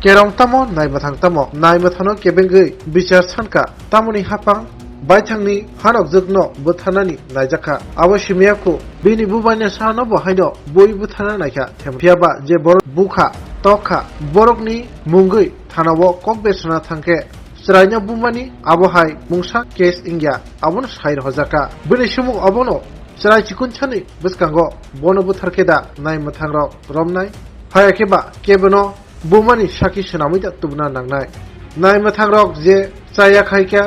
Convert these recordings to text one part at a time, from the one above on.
Kerong tamo nai mathang tamo nai mathano kebengei bichar sanka tamoni hapang baithangni hanok jugno buthanani naijaka abo simiyako bini bubanya sano bo haino boi buthana naikha thempiaba je borok bukha tokha borokni mungui thanawo kokbesona thangke Srainya bumani abohai mungsa case ingya abono sair hojaka bini sumuk abono Srai chikun chani biskango bono butharkeda nai mathangrok romnai hayakeba kebono bumani saki senamita tubna nangnai nai mathangrok je chaya khaika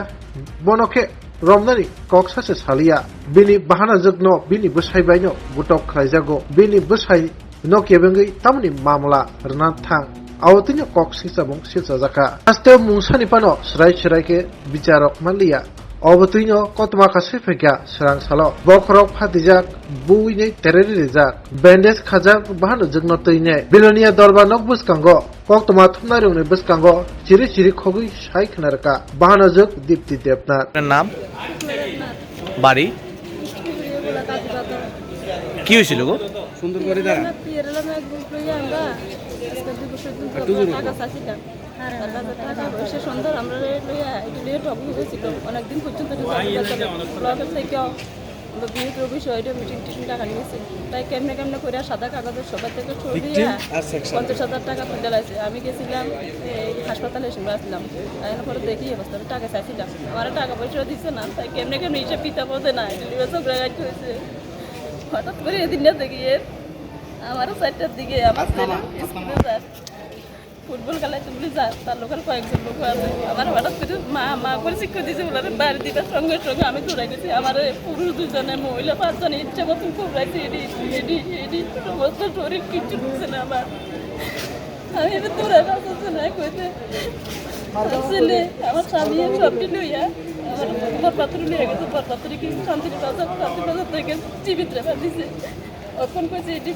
bonoke romnani koksase salia bini bahana jugno bini busai baino butok khlaijago bini busai no kebengai tamni mamla rna thang awtinyo koksisabong sitsajaka aste mungsani pano srai ke bicarok malia Obotuino kotma kasifeka serang salo bokrok fatijak buine tereri rijak bandage khajak bahano jugno tuine bilonia dorba nok buskango koktma thumnarungni buskango chiri khogui sai khnarka bahano jug dipti debnath নাম বাড়ি কি হয়েছিল গো সুন্দর করে দাঁড়া সুন্দর আমরা অনেকদিন পর্যন্ত বিয়ের বিষয়টা মিটিং টিটিং টাকা নিয়েছে তাই কেমনে করে সাদা কাগজের সবার থেকে ছড়িয়ে 50,000 টাকা তুলে লাগছে আমি গেছিলাম হাসপাতালে এসে আসলাম পরে দেখি অবস্থা টাকা চাইছিলাম আমার টাকা পয়সা দিচ্ছে না তাই কেমনে হিসাব পিতা পদে নাই হয়েছে হঠাৎ করে এদিন না দেখি আমারও 4টার দিকে আমার স্কুলে যায় ফুটবল খেলাইতে বলে যায় তার লোকাল কয়েকজন লোক আছে আমার হঠাৎ করে মা করে শিক্ষা দিয়েছে বলে বাড়ি দিবার সঙ্গে আমি দৌড়াই গেছি আমার পুরুষ 2জনে মহিলা 5জনে ইচ্ছা মতন খুব রাখছি এডি সমস্ত শরীর কিচ্ছু ঢুকছে না আমার আমি এবার দৌড়াই বাঁচাচ্ছে না কইতে ছেলে আমার স্বামী সবটি লইয়া আমার বরপাত্র নিয়ে গেছে বরপাত্রে কি শান্তি বাজার থেকে জীবিত রেখা দিছে এখন কইছে এটি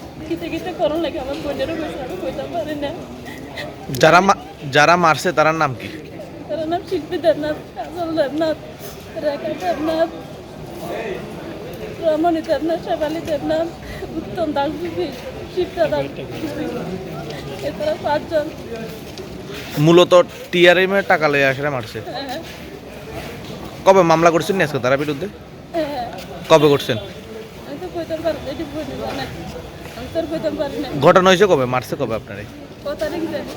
গীতে করণ লাগে আমার বোনেরও কইছে আমি কইতাম পারি না যারা মারছে তার নাম কি তার নাম শিল্পী দেবনাথ কাজল দেবনাথ রেখা দেবনাথ রমণী দেবনাথ শেফালি দেবনাথ উত্তম দাস শিবদা দাস এছাড়া 5জন মূলত টিআরএম এর টাকা লয়ে আসলে মারছে কবে মামলা করছেন আজকে তার বিরুদ্ধে কবে করছেন আমি তো কইতাম পারি না এটি বলি না আমি তো কইতাম পারি না ঘটনা হয়েছে কবে মারছে কবে আপনারে কত তারিখ জানি